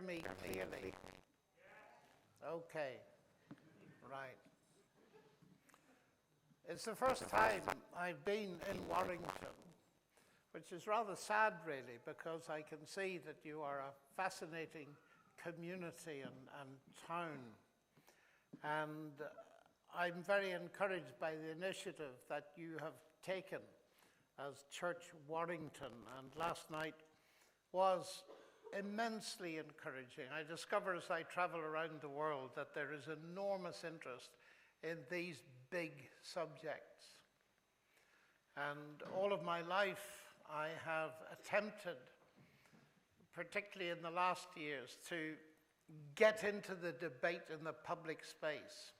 hear me clearly? Okay, right. It's the first time I've been in Warrington, which is rather sad, really, because I can see that you are a fascinating community and town. And I'm very encouraged by the initiative that you have taken as Church Warrington. And last night was immensely encouraging. I discover as I travel around the world that there is enormous interest in these big subjects. And all of my life I have attempted, particularly in the last years, to get into the debate in the public space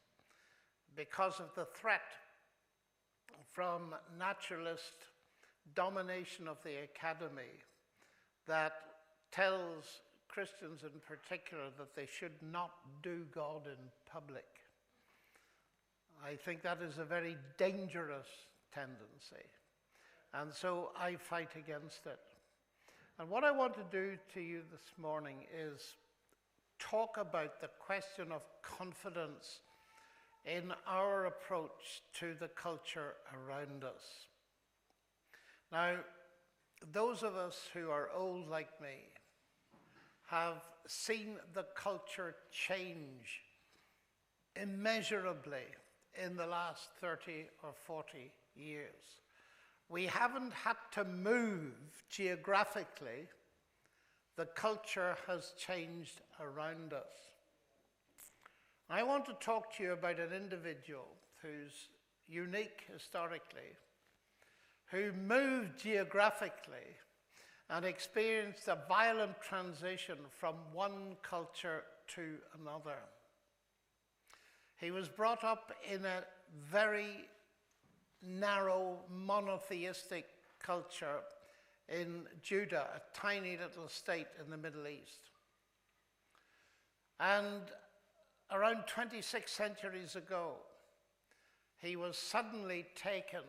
because of the threat from naturalist domination of the academy that tells Christians in particular that they should not do God in public. I think that is a very dangerous tendency. And so I fight against it. And what I want to do to you this morning is talk about the question of confidence in our approach to the culture around us. Now, those of us who are old like me have seen the culture change immeasurably in the last 30 or 40 years. We haven't had to move geographically. The culture has changed around us. I want to talk to you about an individual who's unique historically, who moved geographically and experienced a violent transition from one culture to another. He was brought up in a very narrow, monotheistic culture in Judah, a tiny little state in the Middle East. And around 26 centuries ago, he was suddenly taken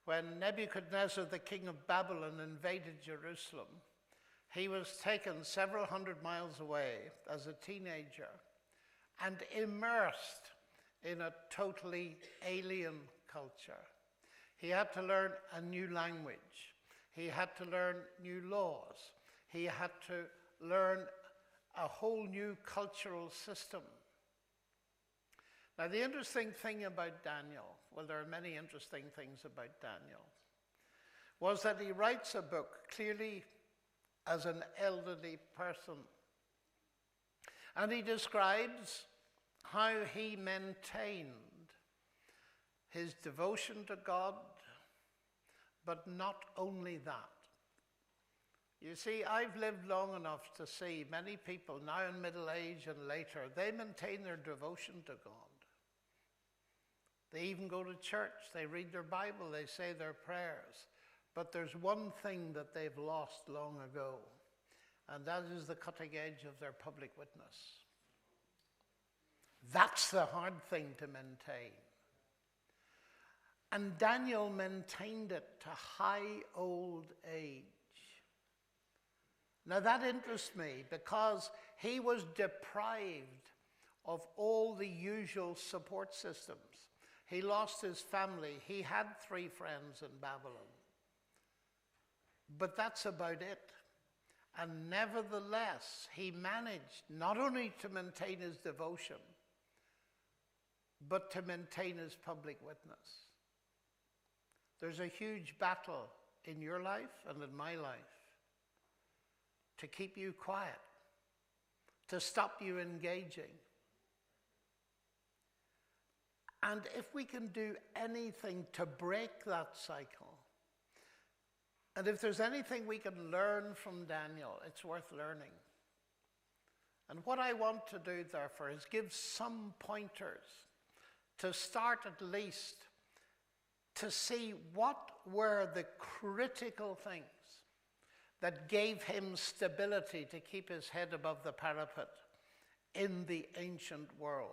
when Nebuchadnezzar, the king of Babylon, invaded Jerusalem. He was taken several hundred miles away as a teenager and immersed in a totally alien culture. He had to learn a new language. He had to learn new laws. He had to learn a whole new cultural system. Now, the interesting thing about Daniel, well, there are many interesting things about Daniel, was that he writes a book clearly as an elderly person. And he describes how he maintained his devotion to God, but not only that. You see, I've lived long enough to see many people now in middle age and later, they maintain their devotion to God. They even go to church, they read their Bible, they say their prayers. But there's one thing that they've lost long ago, and that is the cutting edge of their public witness. That's the hard thing to maintain. And Daniel maintained it to high old age. Now that interests me because he was deprived of all the usual support systems. He lost his family. He had 3 friends in Babylon. But that's about it. And nevertheless, he managed not only to maintain his devotion, but to maintain his public witness. There's a huge battle in your life and in my life to keep you quiet, to stop you engaging. And if we can do anything to break that cycle, and if there's anything we can learn from Daniel, it's worth learning. And what I want to do, therefore, is give some pointers to start at least to see what were the critical things that gave him stability to keep his head above the parapet in the ancient world.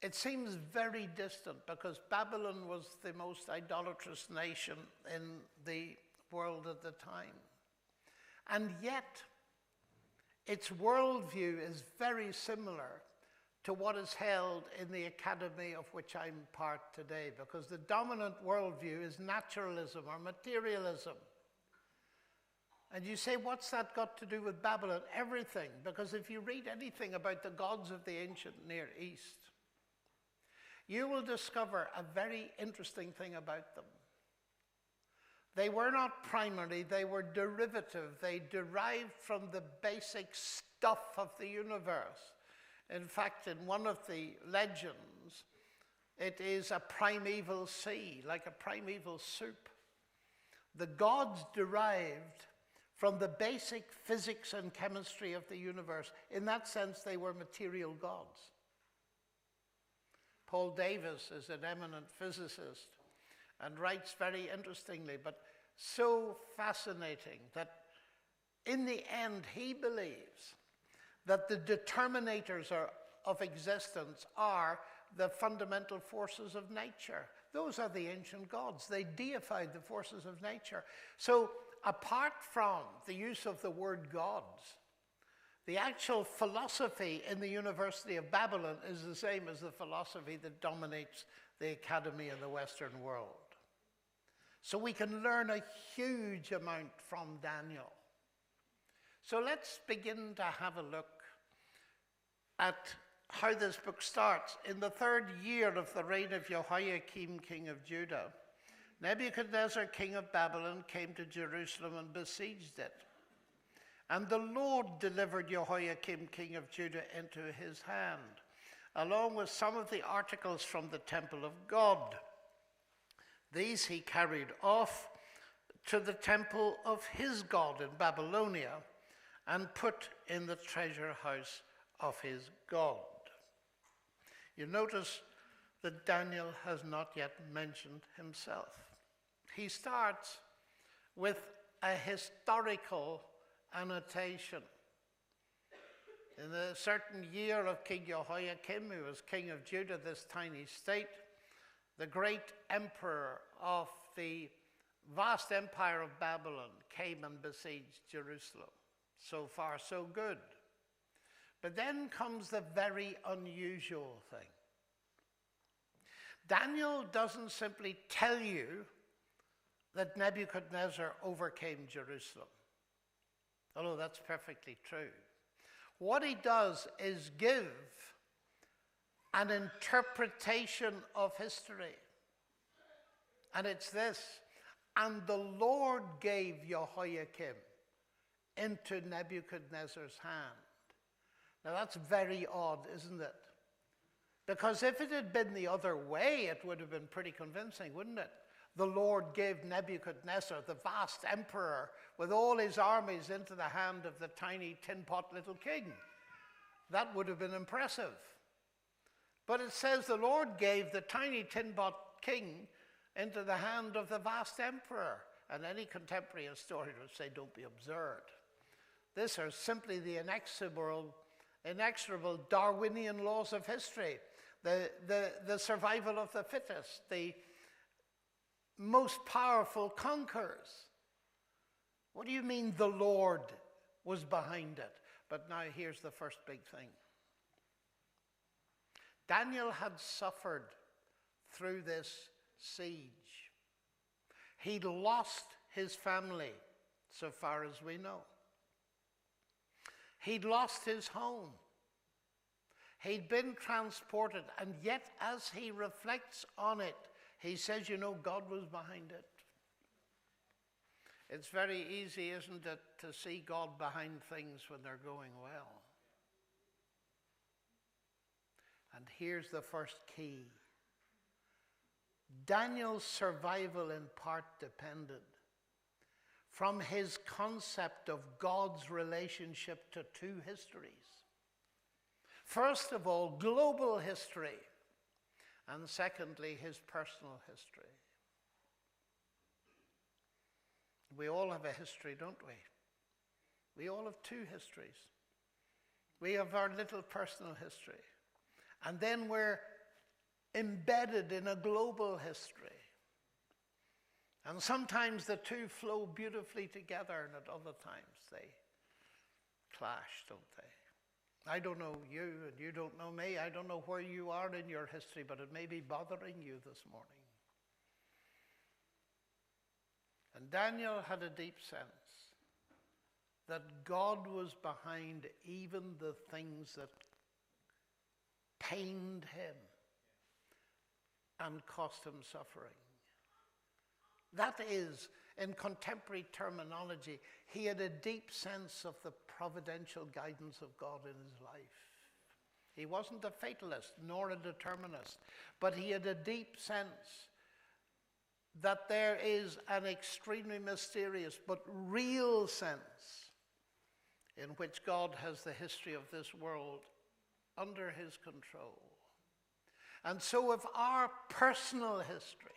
It seems very distant because Babylon was the most idolatrous nation in the world at the time. And yet, its worldview is very similar to what is held in the academy of which I'm part today, because the dominant worldview is naturalism or materialism. And you say, what's that got to do with Babylon? Everything, because if you read anything about the gods of the ancient Near East, you will discover a very interesting thing about them. They were not primary, they were derivative. They derived from the basic stuff of the universe. In fact, in one of the legends, it is a primeval sea, like a primeval soup. The gods derived from the basic physics and chemistry of the universe. In that sense, they were material gods. Paul Davies is an eminent physicist and writes very interestingly, but so fascinating, that in the end he believes that the determinators of existence are the fundamental forces of nature. Those are the ancient gods. They deified the forces of nature. So apart from the use of the word gods, the actual philosophy in the University of Babylon is the same as the philosophy that dominates the academy in the Western world. So we can learn a huge amount from Daniel. So let's begin to have a look at how this book starts. In the 3rd year of the reign of Jehoiakim, king of Judah, Nebuchadnezzar, king of Babylon, came to Jerusalem and besieged it. And the Lord delivered Jehoiakim, king of Judah, into his hand, along with some of the articles from the temple of God. These he carried off to the temple of his God in Babylonia and put in the treasure house of his God. You notice that Daniel has not yet mentioned himself. He starts with a historical annotation. In a certain year of King Jehoiakim, who was king of Judah, this tiny state, the great emperor of the vast empire of Babylon came and besieged Jerusalem. So far, so good. But then comes the very unusual thing. Daniel doesn't simply tell you that Nebuchadnezzar overcame Jerusalem, although that's perfectly true. What he does is give an interpretation of history. And it's this: and the Lord gave Jehoiakim into Nebuchadnezzar's hand. Now that's very odd, isn't it? Because if it had been the other way, it would have been pretty convincing, wouldn't it? The Lord gave Nebuchadnezzar, the vast emperor, with all his armies into the hand of the tiny tin pot little king. That would have been impressive. But it says the Lord gave the tiny tin pot king into the hand of the vast emperor. And any contemporary historian would say, don't be absurd. These are simply the inexorable Darwinian laws of history. The survival of the fittest, the most powerful conquers. What do you mean the Lord was behind it? But now here's the first big thing. Daniel had suffered through this siege. He'd lost his family, so far as we know. He'd lost his home. He'd been transported, and yet as he reflects on it, he says, you know, God was behind it. It's very easy, isn't it, to see God behind things when they're going well. And here's the first key. Daniel's survival in part depended from his concept of God's relationship to two histories. First of all, global history, and secondly, his personal history. We all have a history, don't we? We all have two histories. We have our little personal history, and then we're embedded in a global history. And sometimes the two flow beautifully together, and at other times they clash, don't they? I don't know you, and you don't know me. I don't know where you are in your history, but it may be bothering you this morning. And Daniel had a deep sense that God was behind even the things that pained him and cost him suffering. That is, in contemporary terminology, he had a deep sense of the providential guidance of God in his life. He wasn't a fatalist nor a determinist, but he had a deep sense that there is an extremely mysterious but real sense in which God has the history of this world under his control. And so if our personal history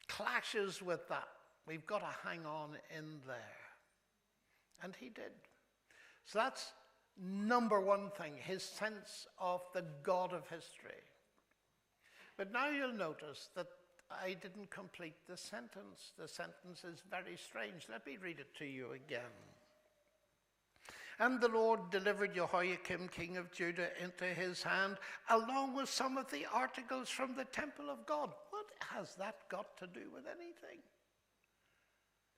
clashes with that, we've got to hang on in there. And he did. So that's number one thing, his sense of the God of history. But now you'll notice that I didn't complete the sentence. The sentence is very strange. Let me read it to you again. And the Lord delivered Jehoiakim, king of Judah, into his hand, along with some of the articles from the temple of God. What has that got to do with anything?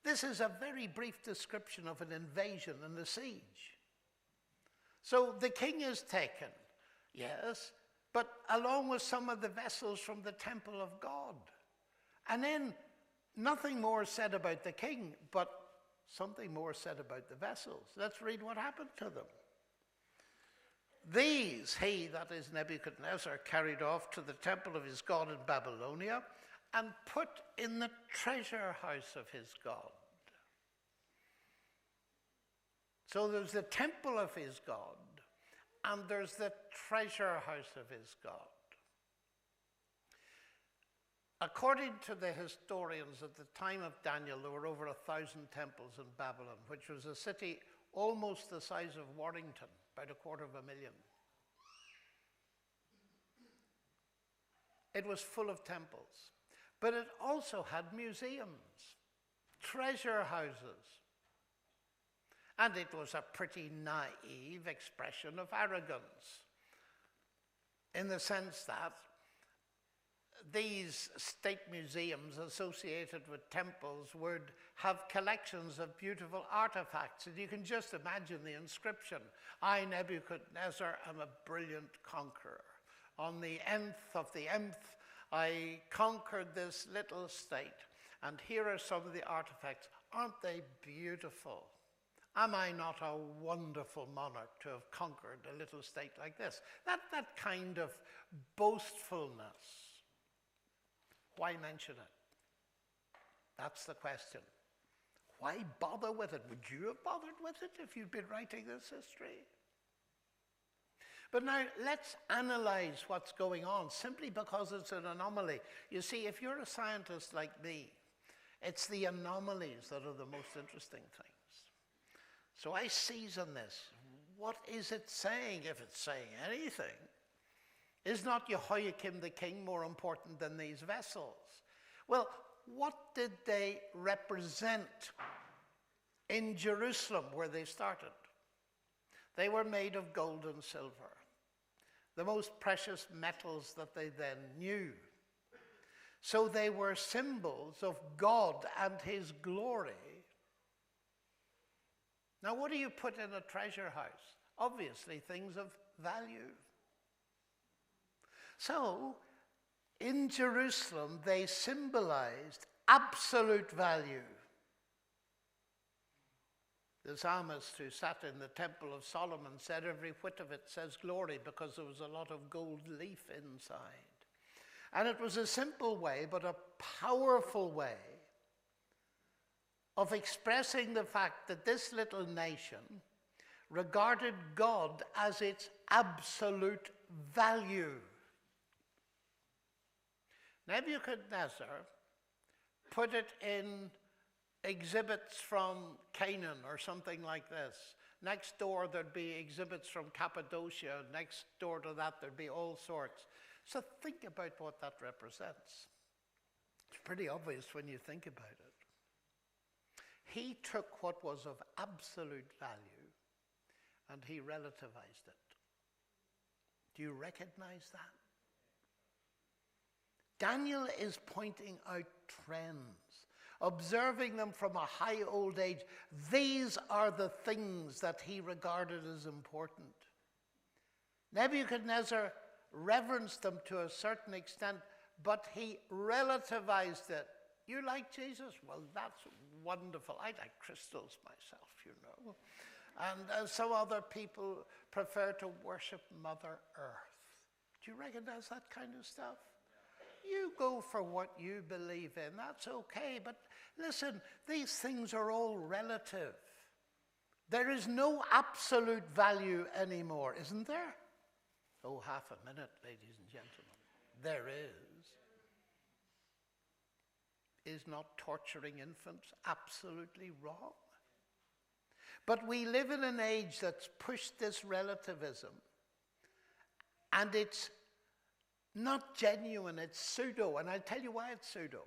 This is a very brief description of an invasion and a siege. So the king is taken, yes, but along with some of the vessels from the temple of God. And then nothing more said about the king, but something more said about the vessels. Let's read what happened to them. These he, that is Nebuchadnezzar, carried off to the temple of his God in Babylonia and put in the treasure house of his God. So there's the temple of his God, and there's the treasure house of his God. According to the historians at the time of Daniel, there were over 1,000 temples in Babylon, which was a city almost the size of Warrington, about 250,000. It was full of temples, but it also had museums, treasure houses, and it was a pretty naive expression of arrogance, in the sense that these state museums associated with temples would have collections of beautiful artifacts. And you can just imagine the inscription, I, Nebuchadnezzar, am a brilliant conqueror. On the nth of the nth, I conquered this little state. And here are some of the artifacts. Aren't they beautiful? Am I not a wonderful monarch to have conquered a little state like this? That kind of boastfulness. Why mention it? That's the question. Why bother with it? Would you have bothered with it if you'd been writing this history? But now let's analyze what's going on, simply because it's an anomaly. You see, if you're a scientist like me, it's the anomalies that are the most interesting things. So I seize on this. What is it saying, if it's saying anything? Is not Jehoiakim the king more important than these vessels? Well, what did they represent in Jerusalem where they started? They were made of gold and silver, the most precious metals that they then knew. So they were symbols of God and his glory. Now, what do you put in a treasure house? Obviously, things of value. So, in Jerusalem, they symbolized absolute value. The psalmist who sat in the temple of Solomon said every whit of it says glory, because there was a lot of gold leaf inside. And it was a simple way, but a powerful way of expressing the fact that this little nation regarded God as its absolute value. Nebuchadnezzar put it in exhibits from Canaan or something like this. Next door there'd be exhibits from Cappadocia. Next door to that there'd be all sorts. So think about what that represents. It's pretty obvious when you think about it. He took what was of absolute value and he relativized it. Do you recognize that? Daniel is pointing out trends, observing them from a high old age. These are the things that he regarded as important. Nebuchadnezzar reverenced them to a certain extent, but he relativized it. You like Jesus? Well, that's wonderful. I like crystals myself, you know. And some other people prefer to worship Mother Earth. Do you recognize that kind of stuff? You go for what you believe in. That's okay. But listen, these things are all relative. There is no absolute value anymore, isn't there? Oh, half a minute, ladies and gentlemen. There is. Is not torturing infants absolutely wrong? But we live in an age that's pushed this relativism, and it's not genuine, it's pseudo, and I'll tell you why it's pseudo.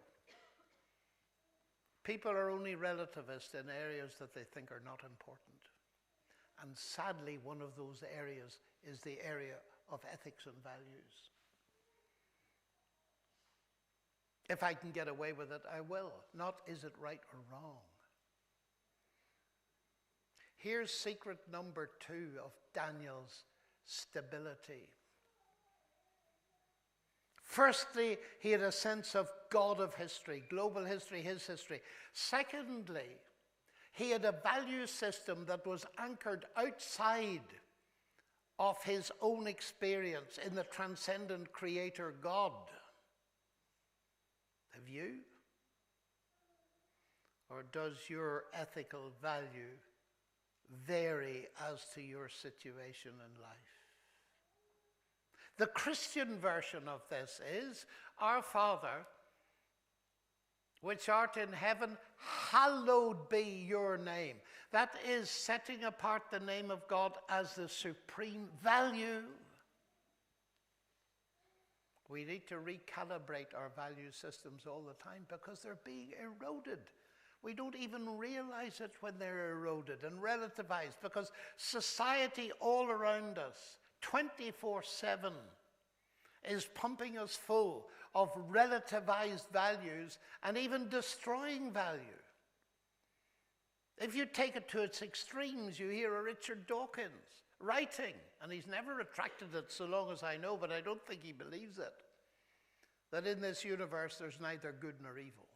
People are only relativist in areas that they think are not important. And sadly, one of those areas is the area of ethics and values. If I can get away with it, I will. Not is it right or wrong. Here's secret number 2 of Daniel's stability. Firstly, he had a sense of God of history, global history, his history. Secondly, he had a value system that was anchored outside of his own experience in the transcendent creator God. Have you? Or does your ethical value vary as to your situation in life? The Christian version of this is, Our Father, which art in heaven, hallowed be your name. That is setting apart the name of God as the supreme value. We need to recalibrate our value systems all the time because they're being eroded. We don't even realize it when they're eroded and relativized because society all around us, 24/7, is pumping us full of relativized values and even destroying value. If you take it to its extremes, you hear a Richard Dawkins writing, and he's never retracted it so long as I know, but I don't think he believes it, that in this universe there's neither good nor evil,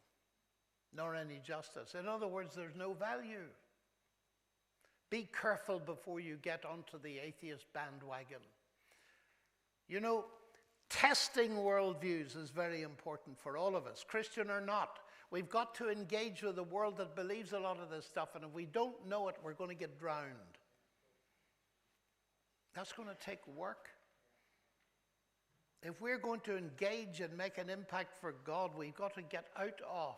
nor any justice. In other words, there's no value. Be careful before you get onto the atheist bandwagon. You know, testing worldviews is very important for all of us, Christian or not. We've got to engage with a world that believes a lot of this stuff, and if we don't know it, we're going to get drowned. That's going to take work. If we're going to engage and make an impact for God, we've got to get out of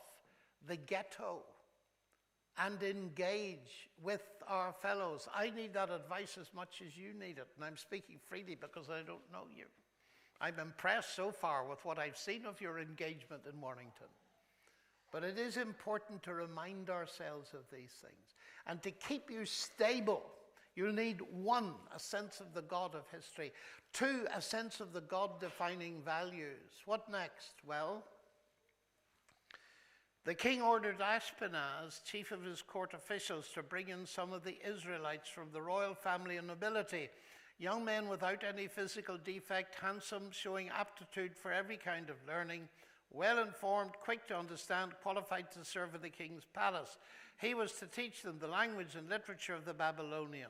the ghetto and engage with our fellows. I need that advice as much as you need it, and I'm speaking freely because I don't know you. I'm impressed so far with what I've seen of your engagement in Mornington. But it is important to remind ourselves of these things. And to keep you stable, you'll need 1, a sense of the God of history. 2, a sense of the God-defining values. What next? Well, the king ordered Ashpenaz, chief of his court officials, to bring in some of the Israelites from the royal family and nobility, young men without any physical defect, handsome, showing aptitude for every kind of learning, well-informed, quick to understand, qualified to serve in the king's palace. He was to teach them the language and literature of the Babylonians.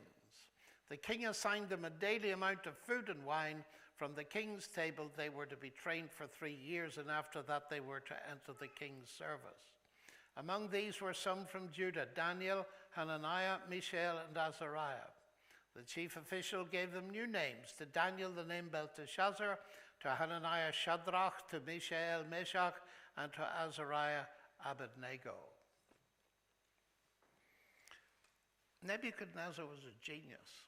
The king assigned them a daily amount of food and wine. From the king's table they were to be trained for 3 years, and after that they were to enter the king's service. Among these were some from Judah: Daniel, Hananiah, Mishael, and Azariah. The chief official gave them new names. To Daniel the name Belteshazzar, to Hananiah Shadrach, to Mishael Meshach, and to Azariah Abednego. Nebuchadnezzar was a genius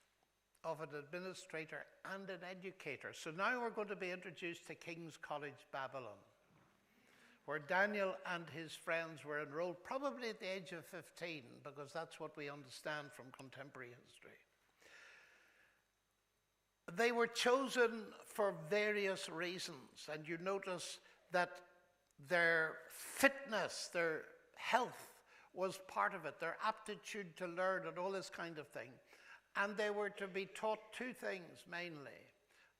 of an administrator and an educator. So now we're going to be introduced to King's College Babylon, where Daniel and his friends were enrolled, probably at the age of 15, because that's what we understand from contemporary history. They were chosen for various reasons, and you notice that their fitness, their health was part of it, their aptitude to learn and all this kind of thing. And they were to be taught two things mainly: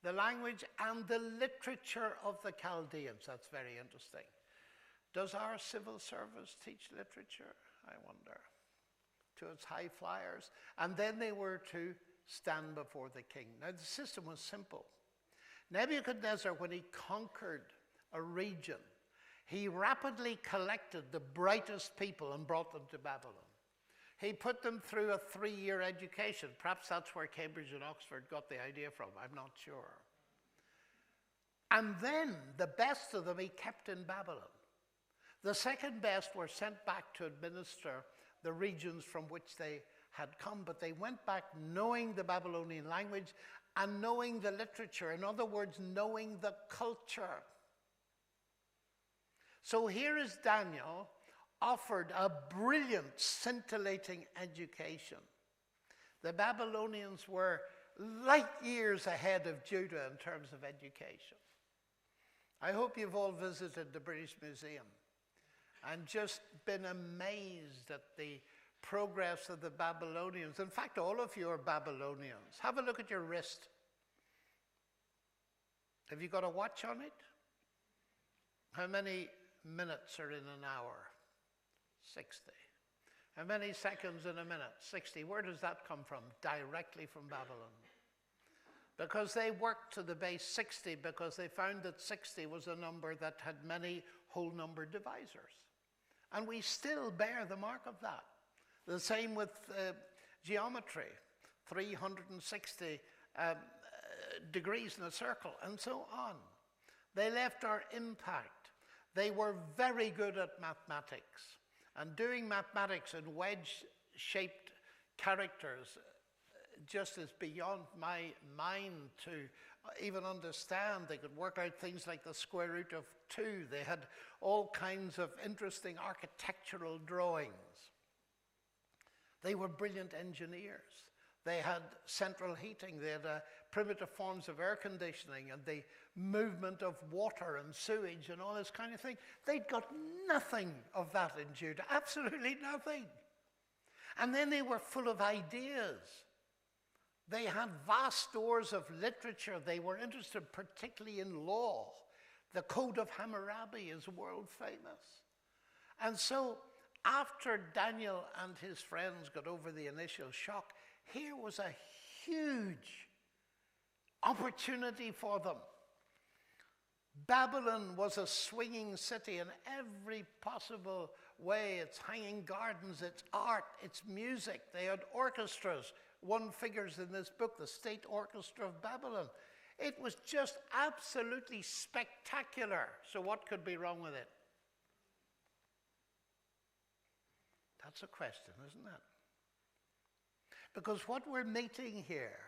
the language and the literature of the Chaldeans. That's very interesting. Does our civil service teach literature? I wonder. To its high flyers. And then they were to stand before the king. Now the system was simple. Nebuchadnezzar, when he conquered a region, he rapidly collected the brightest people and brought them to Babylon. He put them through a 3-year education. Perhaps that's where Cambridge and Oxford got the idea from. I'm not sure. And then the best of them he kept in Babylon. The second best were sent back to administer the regions from which they had come, but they went back knowing the Babylonian language and knowing the literature. In other words, knowing the culture. So here is Daniel, offered a brilliant, scintillating education. The Babylonians were light years ahead of Judah in terms of education. I hope you've all visited the British Museum and just been amazed at the progress of the Babylonians. In fact, all of you are Babylonians. Have a look at your wrist. Have you got a watch on it? How many minutes are in an hour? 60. How many seconds in a minute? 60. Where does that come from? Directly from Babylon. Because they worked to the base 60 because they found that 60 was a number that had many whole number divisors. And we still bear the mark of that. The same with geometry, 360 degrees in a circle, and so on. They left our impact. They were very good at mathematics. And doing mathematics in wedge-shaped characters just is beyond my mind to even understand. They could work out things like the square root of 2. They had all kinds of interesting architectural drawings. They were brilliant engineers. They had central heating. They had primitive forms of air conditioning and the movement of water and sewage and all this kind of thing. They'd got nothing of that in Judah, absolutely nothing. And then they were full of ideas. They had vast stores of literature. They were interested particularly in law. The Code of Hammurabi is world famous. And so after Daniel and his friends got over the initial shock, here was a huge opportunity for them. Babylon was a swinging city in every possible way. Its hanging gardens, its art, its music. They had orchestras. One figures in this book, the State Orchestra of Babylon. It was just absolutely spectacular. So what could be wrong with it? That's a question, isn't it? Because what we're meeting here,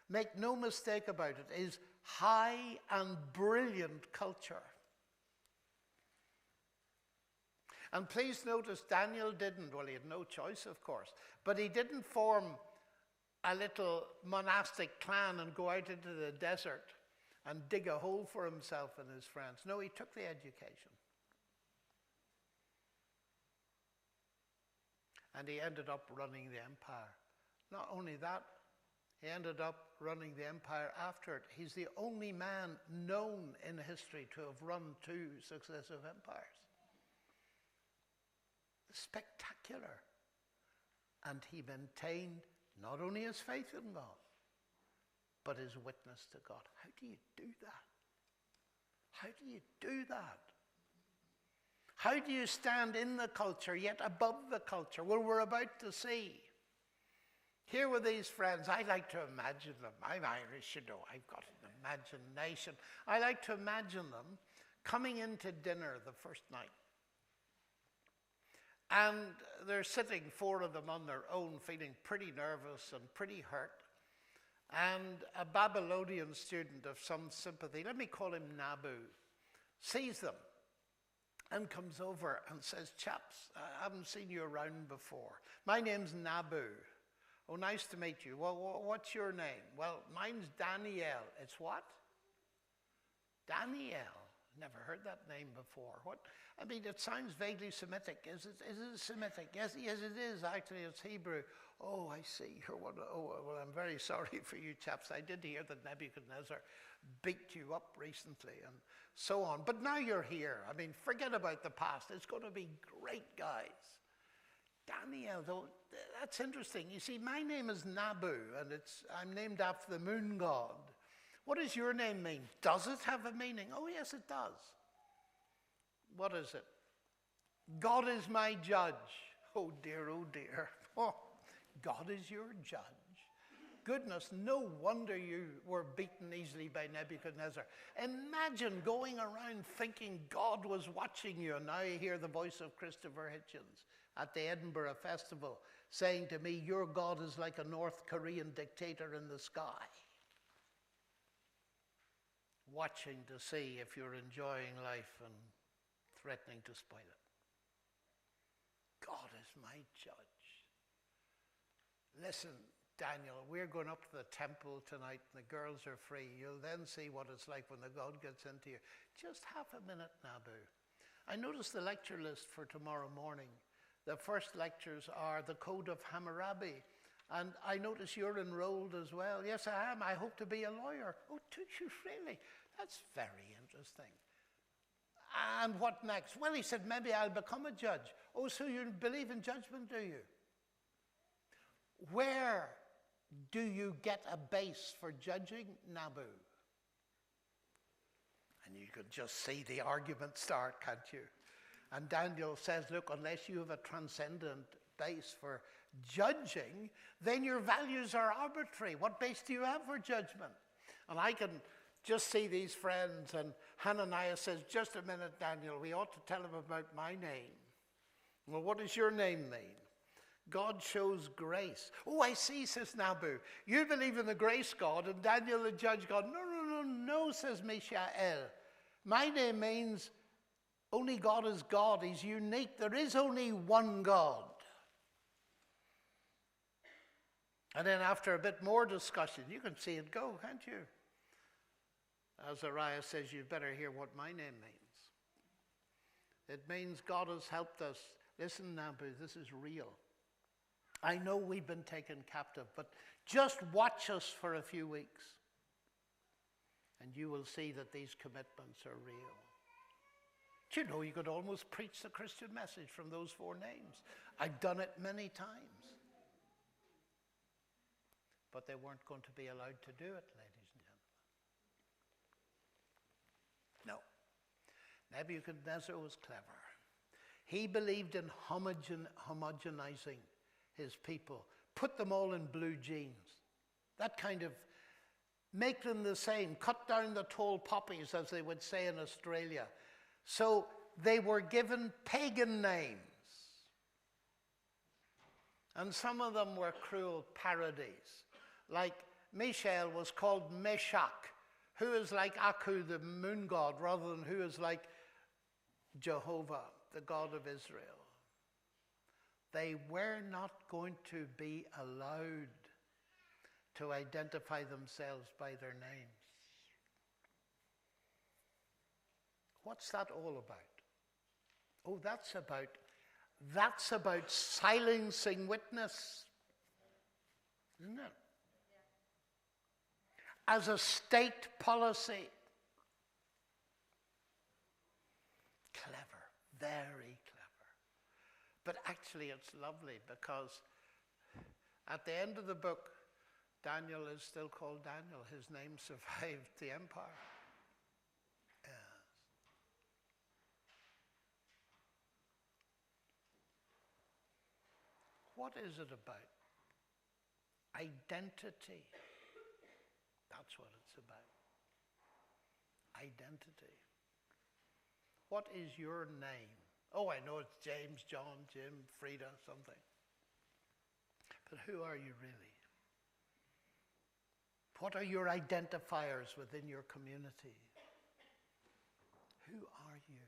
make no mistake about it, is high and brilliant culture. And please notice Daniel didn't, well, he had no choice, of course, but he didn't form a little monastic clan and go out into the desert and dig a hole for himself and his friends. No, he took the education. And he ended up running the empire. Not only that, he ended up running the empire after it. He's the only man known in history to have run 2 successive empires. Spectacular. And he maintained not only his faith in God, but his witness to God. How do you do that? How do you do that? How do you stand in the culture, yet above the culture? Well, we're about to see. Here were these friends. I like to imagine them. I'm Irish, you know. I've got an imagination. I like to imagine them coming into dinner the first night. And they're sitting, 4 of them on their own, feeling pretty nervous and pretty hurt. And a Babylonian student of some sympathy, let me call him Nabu, sees them and comes over and says, chaps, I haven't seen you around before. My name's Nabu. Oh, nice to meet you. Well, what's your name? Well, mine's Daniel. It's what? Daniel. Never heard that name before. What? I mean, it sounds vaguely Semitic. Is it Semitic? Yes, it is. Actually, it's Hebrew. Oh, I see. Oh, well, I'm very sorry for you chaps. I did hear that Nebuchadnezzar beat you up recently and so on. But now you're here. I mean, forget about the past. It's going to be great, guys. Daniel, though, that's interesting. You see, my name is Nabu, and I'm named after the moon god. What does your name mean? Does it have a meaning? Oh, yes, it does. What is it? God is my judge. Oh, dear, oh, dear. Oh, God is your judge. Goodness, no wonder you were beaten easily by Nebuchadnezzar. Imagine going around thinking God was watching you, and now you hear the voice of Christopher Hitchens at the Edinburgh Festival saying to me, your God is like a North Korean dictator in the sky, watching to see if you're enjoying life and threatening to spoil it. God is my judge. Listen, Daniel, we're going up to the temple tonight and the girls are free. You'll then see what it's like when the God gets into you. Just half a minute, Nabu. I noticed the lecture list for tomorrow morning. The first lectures are the Code of Hammurabi. And I notice you're enrolled as well. Yes, I am. I hope to be a lawyer. Oh, do you really? That's very interesting. And what next? Well, he said, maybe I'll become a judge. Oh, so you believe in judgment, do you? Where do you get a base for judging, Nabu? And you could just see the argument start, can't you? And Daniel says, look, unless you have a transcendent base for judging, then your values are arbitrary. What base do you have for judgment? And I can just see these friends, and Hananiah says, just a minute, Daniel, we ought to tell him about my name. Well, what does your name mean? God shows grace. Oh, I see, says Nabu. You believe in the grace God, and Daniel the judge God. No, says Mishael. My name means only God is God. He's unique. There is only one God. And then after a bit more discussion, you can see it go, can't you? Azariah says, you'd better hear what my name means. It means God has helped us. Listen, Nabu, this is real. I know we've been taken captive, but just watch us for a few weeks, and you will see that these commitments are real. Do you know you could almost preach the Christian message from those four names? I've done it many times. But they weren't going to be allowed to do it, ladies and gentlemen. No. Nebuchadnezzar was clever. He believed in homogenizing his people. Put them all in blue jeans. That kind of, make them the same. Cut down the tall poppies, as they would say in Australia. So they were given pagan names. And some of them were cruel parodies. Like Mishael was called Meshach, who is like Aku, the moon god, rather than who is like Jehovah, the God of Israel. They were not going to be allowed to identify themselves by their names. What's that all about? Oh, that's about silencing witness, isn't it? As a state policy. Clever, very clever. But actually it's lovely because at the end of the book, Daniel is still called Daniel. His name survived the empire. Yes. What is it about? Identity. That's what it's about. Identity. What is your name? Oh, I know it's James, John, Jim, Frida, something. But who are you really? What are your identifiers within your community? Who are you?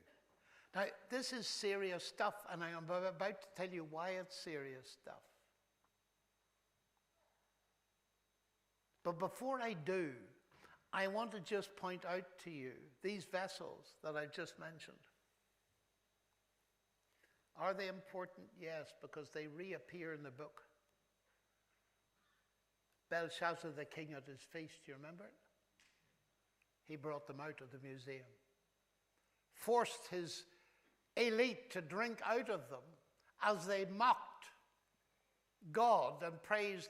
Now, this is serious stuff, and I am about to tell you why it's serious stuff. But before I do, I want to just point out to you these vessels that I've just mentioned. Are they important? Yes, because they reappear in the book. Belshazzar the king at his feast, do you remember it? He brought them out of the museum. Forced his elite to drink out of them as they mocked God and praised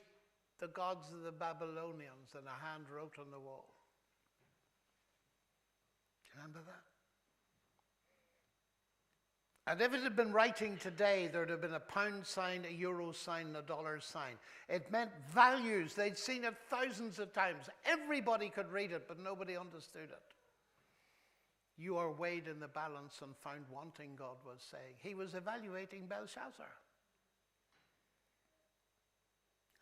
the gods of the Babylonians, and a hand wrote on the wall. Do you remember that? And if it had been writing today, there would have been a pound sign, a euro sign, and a dollar sign. It meant values. They'd seen it thousands of times. Everybody could read it, but nobody understood it. You are weighed in the balance and found wanting, God was saying. He was evaluating Belshazzar.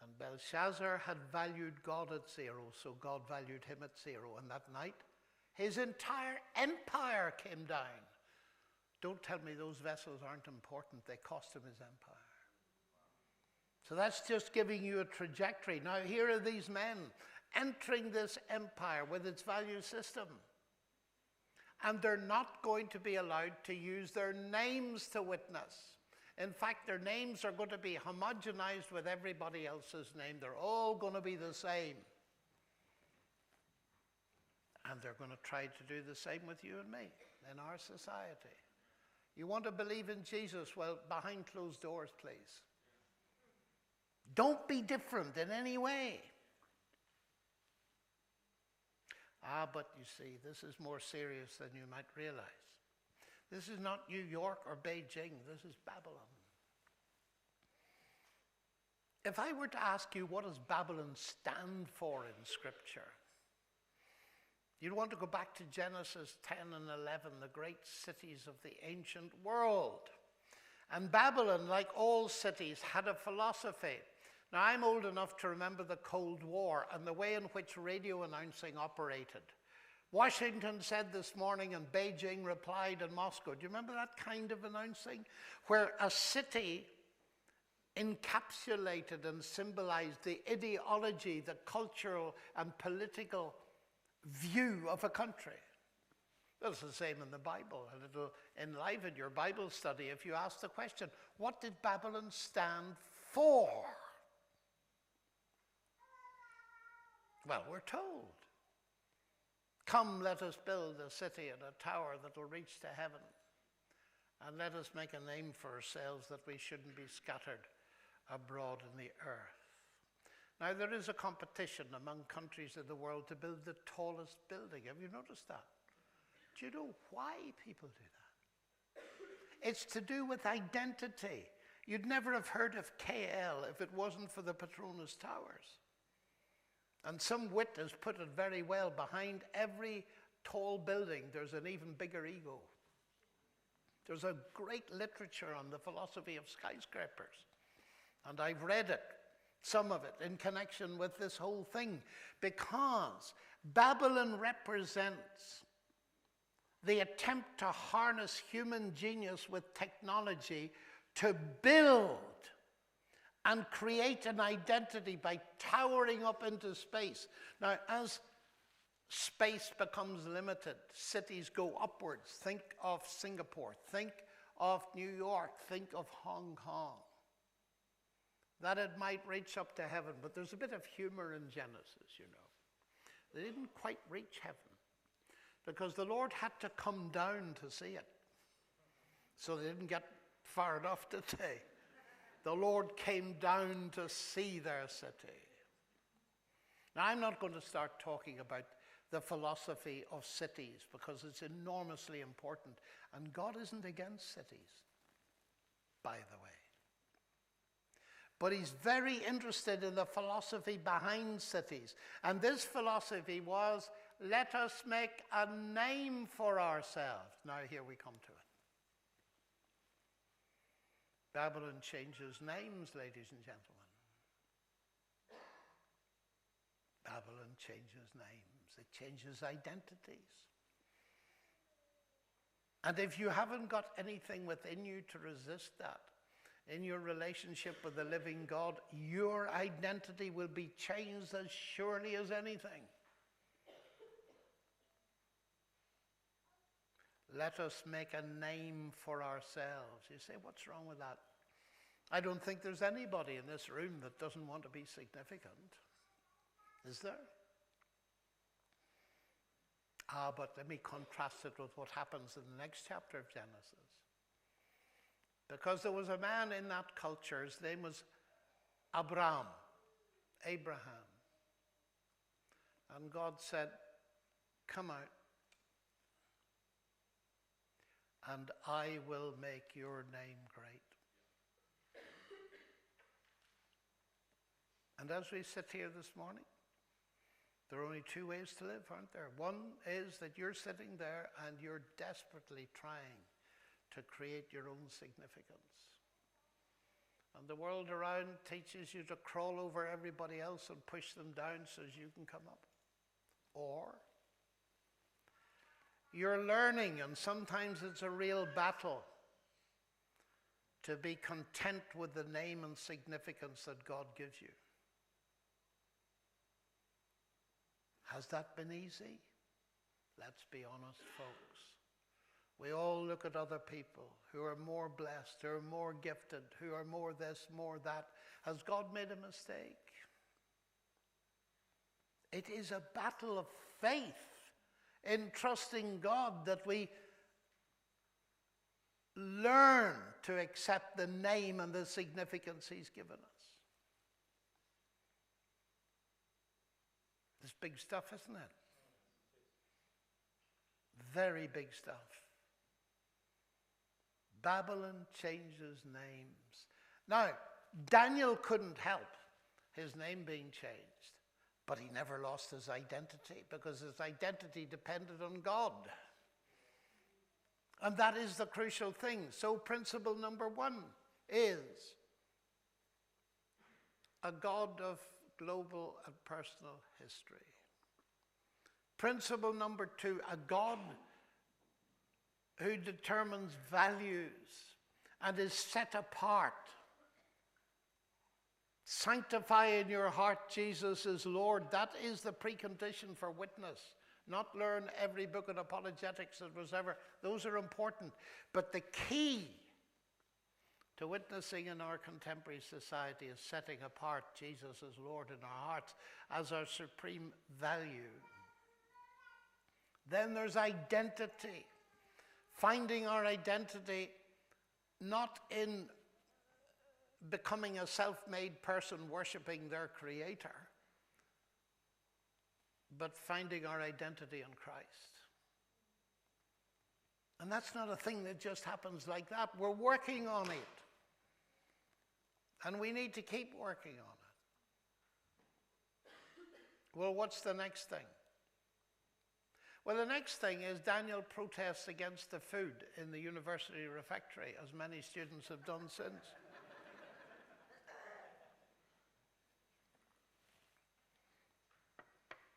And Belshazzar had valued God at zero, so God valued him at zero. And that night, his entire empire came down. Don't tell me those vessels aren't important. They cost him his empire. So that's just giving you a trajectory. Now, here are these men entering this empire with its value system. And they're not going to be allowed to use their names to witness. In fact, their names are going to be homogenized with everybody else's name. They're all going to be the same. And they're going to try to do the same with you and me in our society. You want to believe in Jesus? Well, behind closed doors, please. Don't be different in any way. But you see, this is more serious than you might realize. This is not New York or Beijing. This is Babylon. If I were to ask you, what does Babylon stand for in Scripture? You'd want to go back to Genesis 10 and 11, the great cities of the ancient world. And Babylon, like all cities, had a philosophy. Now, I'm old enough to remember the Cold War and the way in which radio announcing operated. Washington said this morning and Beijing replied in Moscow. Do you remember that kind of announcing? Where a city encapsulated and symbolized the ideology, the cultural and political view of a country. Well, it's the same in the Bible. And it'll enliven your Bible study if you ask the question, what did Babylon stand for? Well, we're told, come, let us build a city and a tower that will reach to heaven. And let us make a name for ourselves that we shouldn't be scattered abroad in the earth. Now, there is a competition among countries in the world to build the tallest building. Have you noticed that? Do you know why people do that? It's to do with identity. You'd never have heard of KL if it wasn't for the Petronas Towers. And some wit has put it very well. Behind every tall building, there's an even bigger ego. There's a great literature on the philosophy of skyscrapers. And I've read it, some of it, in connection with this whole thing. Because Babylon represents the attempt to harness human genius with technology to build and create an identity by towering up into space. Now, as space becomes limited, cities go upwards. Think of Singapore, think of New York, think of Hong Kong. That it might reach up to heaven, but there's a bit of humor in Genesis, you know. They didn't quite reach heaven because the Lord had to come down to see it. So they didn't get far enough, did they? The Lord came down to see their city. Now, I'm not going to start talking about the philosophy of cities because it's enormously important. And God isn't against cities, by the way. But he's very interested in the philosophy behind cities. And this philosophy was, let us make a name for ourselves. Now, here we come to it. Babylon changes names, ladies and gentlemen. Babylon changes names. It changes identities. And if you haven't got anything within you to resist that, in your relationship with the living God, your identity will be changed as surely as anything. Let us make a name for ourselves. You say, what's wrong with that? I don't think there's anybody in this room that doesn't want to be significant. Is there? But let me contrast it with what happens in the next chapter of Genesis. Because there was a man in that culture, his name was Abraham. And God said, come out, and I will make your name great. And as we sit here this morning, there are only two ways to live, aren't there? One is that you're sitting there and you're desperately trying to create your own significance. And the world around teaches you to crawl over everybody else and push them down so as you can come up. Or you're learning, and sometimes it's a real battle, to be content with the name and significance that God gives you. Has that been easy? Let's be honest, folks. We all look at other people who are more blessed, who are more gifted, who are more this, more that. Has God made a mistake? It is a battle of faith in trusting God that we learn to accept the name and the significance He's given us. It's big stuff, isn't it? Very big stuff. Babylon changes names. Now, Daniel couldn't help his name being changed, but he never lost his identity because his identity depended on God. And that is the crucial thing. So principle number one is a God of global and personal history. Principle number two, a God who determines values and is set apart. Sanctify in your heart Jesus is Lord. That is the precondition for witness. Not learn every book on apologetics that was ever. Those are important. But the key to witnessing in our contemporary society is setting apart Jesus as Lord in our hearts as our supreme value. Then there's identity. Finding our identity not in becoming a self-made person worshiping their creator, but finding our identity in Christ. And that's not a thing that just happens like that. We're working on it. And we need to keep working on it. Well, what's the next thing? Well, the next thing is Daniel protests against the food in the university refectory, as many students have done since.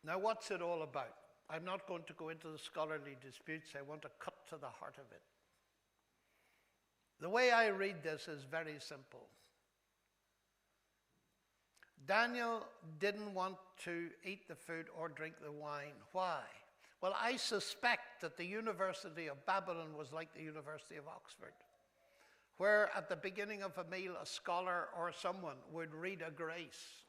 Now, what's it all about? I'm not going to go into the scholarly disputes. I want to cut to the heart of it. The way I read this is very simple. Daniel didn't want to eat the food or drink the wine. Why? Well, I suspect that the University of Babylon was like the University of Oxford, where at the beginning of a meal, a scholar or someone would read a grace.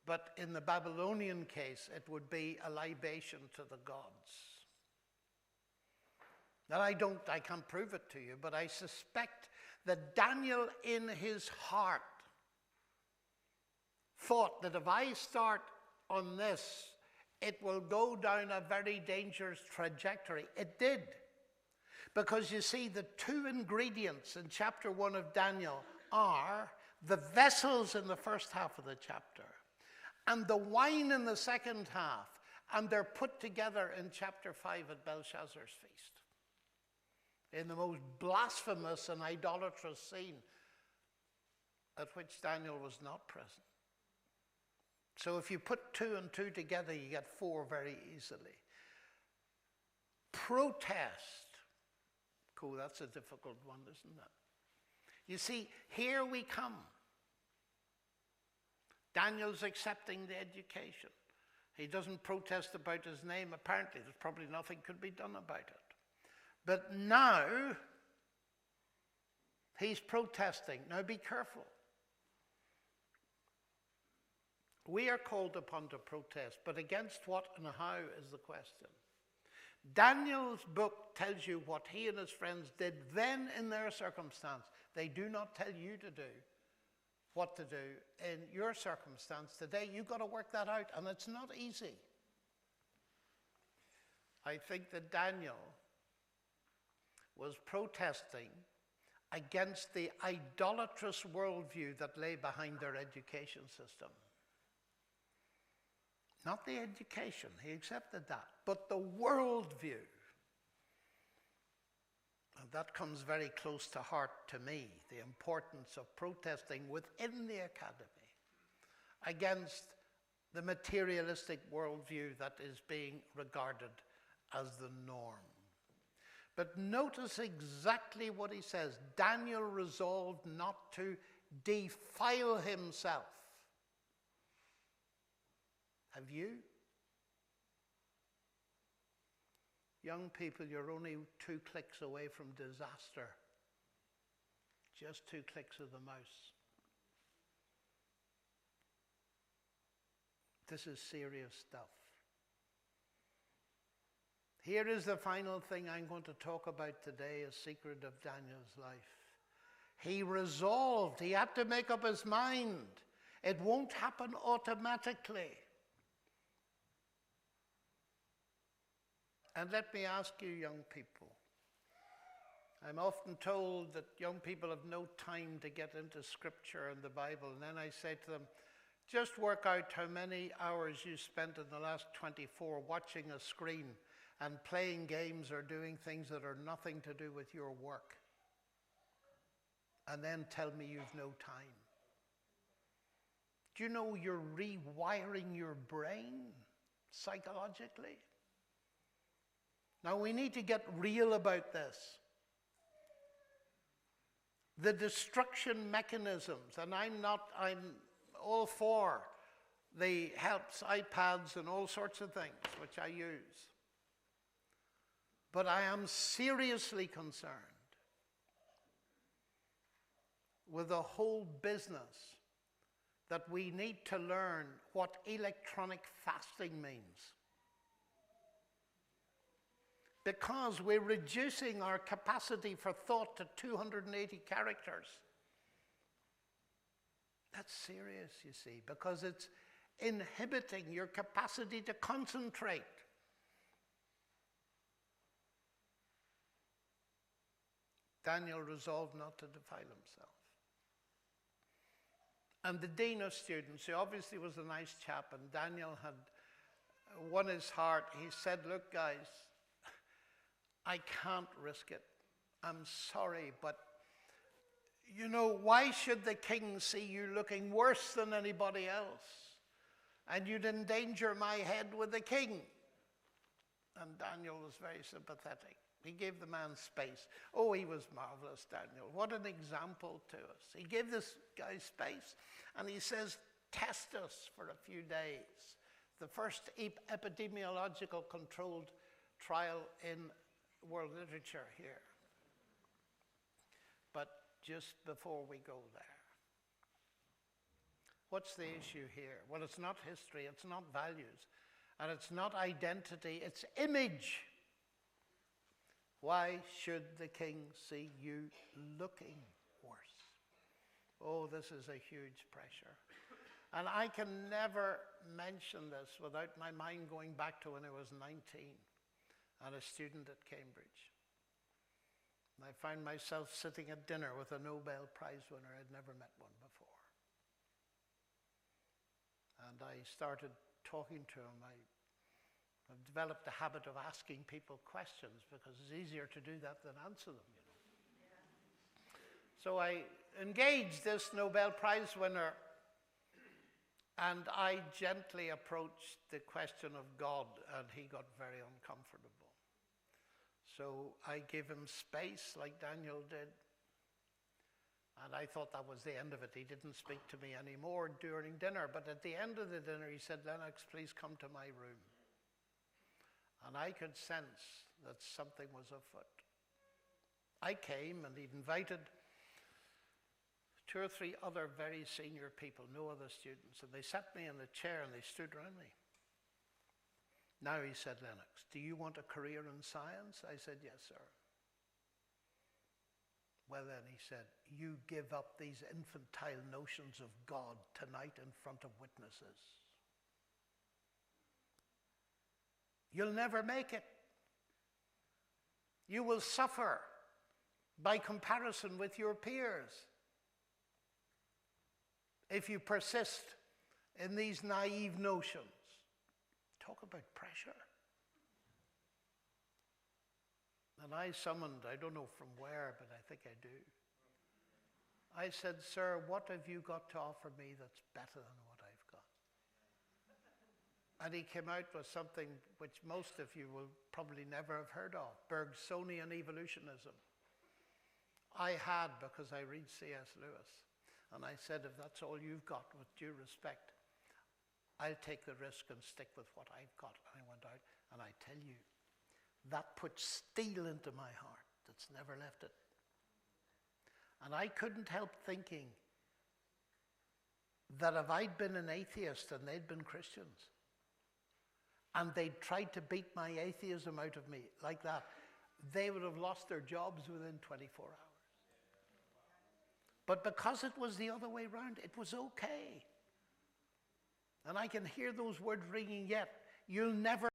But in the Babylonian case, it would be a libation to the gods. Now, I can't prove it to you, but I suspect that Daniel in his heart thought that if I start on this, it will go down a very dangerous trajectory. It did. Because you see, the two ingredients in chapter 1 of Daniel are the vessels in the first half of the chapter and the wine in the second half. And they're put together in chapter 5 at Belshazzar's feast, in the most blasphemous and idolatrous scene at which Daniel was not present. So if you put 2 and 2 together, you get 4 very easily. Protest Cool, that's a difficult one, isn't it? You see, here we come. Daniel's accepting the education. He doesn't protest about his name. Apparently, there's probably nothing could be done about it. But now, he's protesting. Now be careful. We are called upon to protest, but against what and how is the question. Daniel's book tells you what he and his friends did then in their circumstance. They do not tell you to do what to do in your circumstance today. You've got to work that out, and it's not easy. I think that Daniel was protesting against the idolatrous worldview that lay behind their education system. Not the education, he accepted that, but the worldview. And that comes very close to heart to me, the importance of protesting within the academy against the materialistic worldview that is being regarded as the norm. But notice exactly what he says. Daniel resolved not to defile himself. Have you? Young people, you're only 2 clicks away from disaster. Just 2 clicks of the mouse. This is serious stuff. Here is the final thing I'm going to talk about today, a secret of Daniel's life. He resolved, he had to make up his mind. It won't happen automatically. And let me ask you, young people, I'm often told that young people have no time to get into Scripture and the Bible. And then I say to them, just work out how many hours you spent in the last 24 watching a screen and playing games or doing things that are nothing to do with your work. And then tell me you've no time. Do you know you're rewiring your brain psychologically? Now we need to get real about this. The destruction mechanisms, and I'm all for the helps, iPads and all sorts of things, which I use. But I am seriously concerned with the whole business that we need to learn what electronic fasting means. Because we're reducing our capacity for thought to 280 characters. That's serious, you see, because it's inhibiting your capacity to concentrate. Daniel resolved not to defile himself. And the dean of students, he obviously was a nice chap, and Daniel had won his heart. He said, look, guys, I can't risk it. I'm sorry, but you know, why should the king see you looking worse than anybody else? And you'd endanger my head with the king. And Daniel was very sympathetic. He gave the man space. Oh, he was marvelous, Daniel. What an example to us. He gave this guy space, and he says, test us for a few days. The first epidemiological controlled trial in world literature here. But just before we go there, what's the issue here? Well, it's not history, it's not values, and it's not identity, it's image. Why should the king see you looking worse? Oh, this is a huge pressure. And I can never mention this without my mind going back to when I was 19 and a student at Cambridge. And I found myself sitting at dinner with a Nobel Prize winner. I'd never met one before. And I started talking to him. I've developed a habit of asking people questions because it's easier to do that than answer them, you know. Yeah. So I engaged this Nobel Prize winner, and I gently approached the question of God, and he got very uncomfortable. So I gave him space like Daniel did. And I thought that was the end of it. He didn't speak to me anymore during dinner. But at the end of the dinner, he said, "Lennox, please come to my room." And I could sense that something was afoot. I came, and he'd invited 2 or 3 other very senior people, no other students. And they sat me in a chair and they stood around me. Now, he said, "Lennox, do you want a career in science?" I said, "Yes, sir." "Well then," he said, "you give up these infantile notions of God tonight in front of witnesses. You'll never make it. You will suffer by comparison with your peers if you persist in these naive notions." Talk about pressure. And I summoned, I don't know from where, but I think I do. I said, "Sir, what have you got to offer me that's better than what I've got?" And he came out with something which most of you will probably never have heard of, Bergsonian evolutionism. I had, because I read C.S. Lewis. And I said, "If that's all you've got, with due respect, I'll take the risk and stick with what I've got." And I went out, and I tell you, that put steel into my heart that's never left it. And I couldn't help thinking that if I'd been an atheist and they'd been Christians, and they'd tried to beat my atheism out of me like that, they would have lost their jobs within 24 hours. But because it was the other way around, it was okay. And I can hear those words ringing yet. You'll never